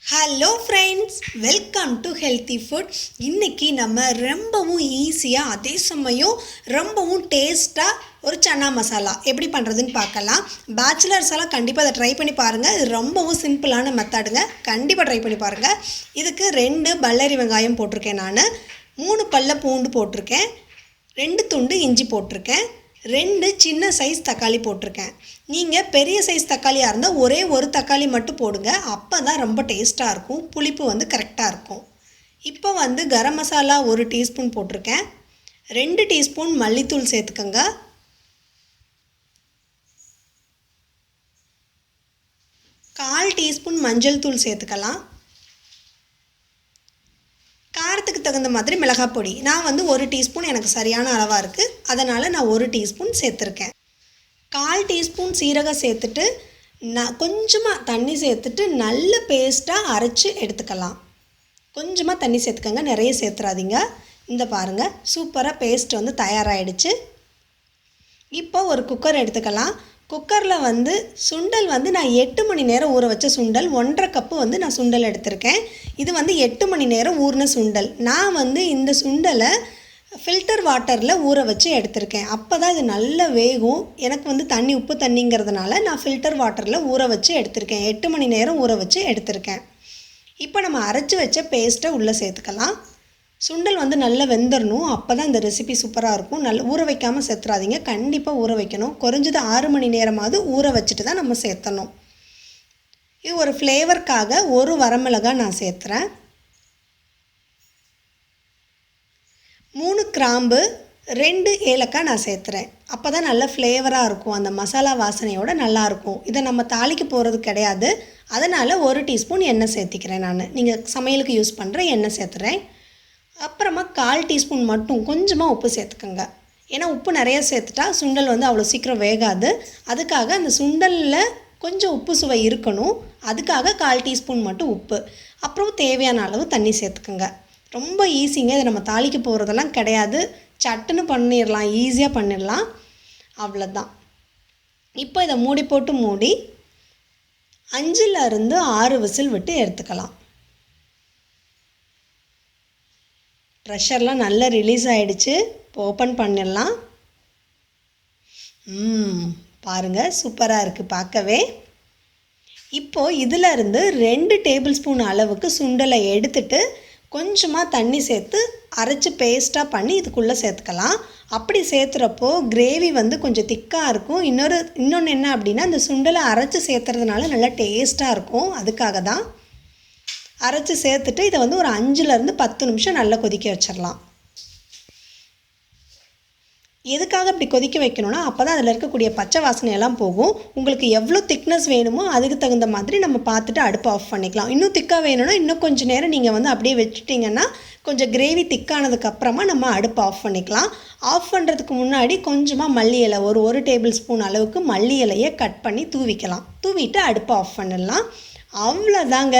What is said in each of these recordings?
Hello friends, welcome to healthy food. இன்றைக்கி நம்ம ரொம்பவும் ஈஸியாக அதே சமயம் ரொம்பவும் டேஸ்ட்டாக ஒரு சன்னா மசாலா எப்படி பண்ணுறதுன்னு பார்க்கலாம். பேச்சுலர்ஸ் எல்லாம் கண்டிப்பாக அதை ட்ரை பண்ணி பாருங்கள். இது ரொம்பவும் சிம்பிளான மெத்தடுங்க. கண்டிப்பாக ட்ரை பண்ணி பாருங்கள். இதுக்கு 2 பல்லாரி வெங்காயம் போட்டிருக்கேன், நான் 3 பல்ல பூண்டு போட்டிருக்கேன், 2 துண்டு இஞ்சி போட்டிருக்கேன், 2 சின்ன சைஸ் தக்காளி போட்டிருக்கேன். நீங்கள் பெரிய சைஸ் தக்காளியாக இருந்தால் ஒரே ஒரு தக்காளி மட்டும் போடுங்க. அப்போ தான் ரொம்ப டேஸ்ட்டாக இருக்கும், புளிப்பு கரெக்டாக இருக்கும். இப்போ கரம் மசாலா 1 டீஸ்பூன் போட்டிருக்கேன், 2 டீஸ்பூன் மல்லித்தூள் சேர்த்துக்கோங்க, 1/4 டீஸ்பூன் மஞ்சள் தூள் சேர்த்துக்கலாம், காரத்துக்கு தகுந்த மாதிரி மிளகாய் பொடி. நான் 1 டீஸ்பூன் எனக்கு சரியான அளவாக இருக்குது, அதனால் நான் 1 டீஸ்பூன் சேர்த்துருக்கேன். 1/4 டீஸ்பூன் சீரகம் சேர்த்துட்டு கொஞ்சமாக தண்ணி சேர்த்துட்டு நல்ல பேஸ்ட்டாக அரைச்சி எடுத்துக்கலாம். கொஞ்சமாக தண்ணி சேர்த்துக்கோங்க, நிறைய சேர்த்துறாதீங்க. இந்த பாருங்கள், சூப்பராக பேஸ்ட் தயாராகிடுச்சு. இப்போ ஒரு குக்கர் எடுத்துக்கலாம். குக்கரில் சுண்டல் நான் 8 மணி நேரம் ஊற வச்ச சுண்டல், 1/2 கப்பு நான் சுண்டல் எடுத்திருக்கேன். இது 8 மணி நேரம் ஊறின சுண்டல். நான் இந்த சுண்டலை ஃபில்டர் வாட்டரில் ஊற வச்சு எடுத்திருக்கேன். அப்போ தான் இது நல்லா வேகும். எனக்கு தண்ணி உப்பு தண்ணிங்கிறதுனால நான் ஃபில்டர் வாட்டரில் ஊற வச்சு எடுத்திருக்கேன். 8 மணி நேரம் ஊற வச்சு எடுத்திருக்கேன். இப்போ நம்ம அரைச்சி வச்ச பேஸ்ட்டை உள்ளே சேர்த்துக்கலாம். சுண்டல் நல்லா வெந்துடணும், அப்போ தான் இந்த ரெசிபி சூப்பராக இருக்கும். நல்லா ஊற வைக்காமல் சேர்த்துறாதீங்க, கண்டிப்பாக ஊற வைக்கணும். குறைஞ்சது 6 மணி நேரமாவது ஊற வச்சுட்டு தான் நம்ம சேர்த்தணும். இது ஒரு ஃப்ளேவருக்காக 1 வரமிளகாய் நான் சேர்த்துறேன், 3 கிராம்பு, 2 ஏலக்காய் நான் சேர்த்துறேன். அப்போ தான் நல்ல ஃப்ளேவராக இருக்கும், அந்த மசாலா வாசனையோடு நல்லாயிருக்கும். இதை நம்ம தாளிக்க போகிறது கிடையாது, அதனால் 1 டீஸ்பூன் எண்ணெய் சேர்த்திக்கிறேன். நீங்கள் சமையலுக்கு யூஸ் பண்ணுற எண்ணெய் சேர்த்துறேன். அப்புறமா 1/4 டீஸ்பூன் மட்டும் கொஞ்சமாக உப்பு சேர்த்துக்கோங்க. ஏன்னா உப்பு நிறையா சேர்த்துட்டா சுண்டல் அவ்வளோ சீக்கிரம் வேகாது. அதுக்காக அந்த சுண்டலில் கொஞ்சம் உப்பு சுவை இருக்கணும், அதுக்காக 1/4 டீஸ்பூன் மட்டும் உப்பு. அப்புறம் தேவையான அளவு தண்ணி சேர்த்துக்கோங்க. ரொம்ப ஈஸிங்க, இதை நம்ம தாளிக்க போகிறதெல்லாம் கிடையாது, சட்டுன்னு பண்ணிடலாம், ஈஸியாக பண்ணிடலாம், அவ்வளோதான். இப்போ இதை மூடி போட்டு மூடி 5லேருந்து 6 விசில் விட்டு எடுத்துக்கலாம். ப்ரெஷர்லாம் நல்லா ரிலீஸ் ஆகிடுச்சு. இப்போ ஓப்பன் பண்ணிடலாம். பாருங்கள், சூப்பராக இருக்குது பார்க்கவே. இப்போது இதிலருந்து 2 டேபிள் ஸ்பூன் அளவுக்கு சுண்டலை எடுத்துட்டு கொஞ்சமாக தண்ணி சேர்த்து அரைச்சி பேஸ்ட்டாக பண்ணி இதுக்குள்ளே சேர்த்துக்கலாம். அப்படி சேர்த்துறப்போ கிரேவி கொஞ்சம் திக்காக இருக்கும். இன்னொன்று என்ன அப்படின்னா, இந்த சுண்டலை அரைச்சி சேர்த்துறதுனால நல்லா டேஸ்ட்டாக இருக்கும். அதுக்காக தான் அரைச்சி சேர்த்துட்டு இதை ஒரு 5லேருந்து 10 நிமிஷம் நல்லா கொதிக்க வச்சிடலாம். எதுக்காக இப்படி கொதிக்க வைக்கணும்னா, அப்போ தான் அதில் இருக்கக்கூடிய பச்சை வாசனையெல்லாம் போகும். உங்களுக்கு எவ்வளோ திக்னஸ் வேணுமோ அதுக்கு தகுந்த மாதிரி நம்ம பார்த்துட்டு அடுப்பை ஆஃப் பண்ணிக்கலாம். இன்னும் திக்காக வேணும்னா இன்னும் கொஞ்சம் நேரம் நீங்கள் அப்படியே வச்சுட்டிங்கன்னா கொஞ்சம் கிரேவி திக்கானதுக்கப்புறமா நம்ம அடுப்பை ஆஃப் பண்ணிக்கலாம். ஆஃப் பண்ணுறதுக்கு முன்னாடி கொஞ்சமாக மல்லி இலை, ஒரு டேபிள் ஸ்பூன் அளவுக்கு மல்லி இலையை கட் பண்ணி தூவிக்கலாம். தூவிட்டு அடுப்பை ஆஃப் பண்ணிடலாம். அவ்வளோதாங்க,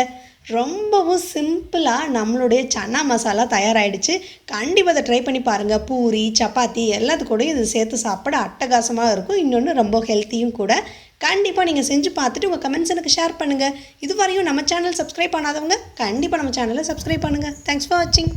ரொம்பவும் சிம்பிளாக நம்மளுடைய சன்னா மசாலா தயாராகிடுச்சு. கண்டிப்பாக அதை ட்ரை பண்ணி பாருங்கள். பூரி, சப்பாத்தி எல்லாத்துக்கூடையும் இது சேர்த்து சாப்பிட அட்டகாசமாக இருக்கும். இன்னொன்று ரொம்ப ஹெல்த்தியும் கூட. கண்டிப்பாக நீங்கள் செஞ்சு பார்த்துட்டு உங்கள் கமெண்ட்ஸ் எனக்கு ஷேர் பண்ணுங்கள். இதுவரையும் நம்ம சேனல் சப்ஸ்கிரைப் பண்ணாதவங்க கண்டிப்பாக நம்ம சேனலை சப்ஸ்கிரைப் பண்ணுங்கள். தேங்க்ஸ் ஃபார் வாட்சிங்.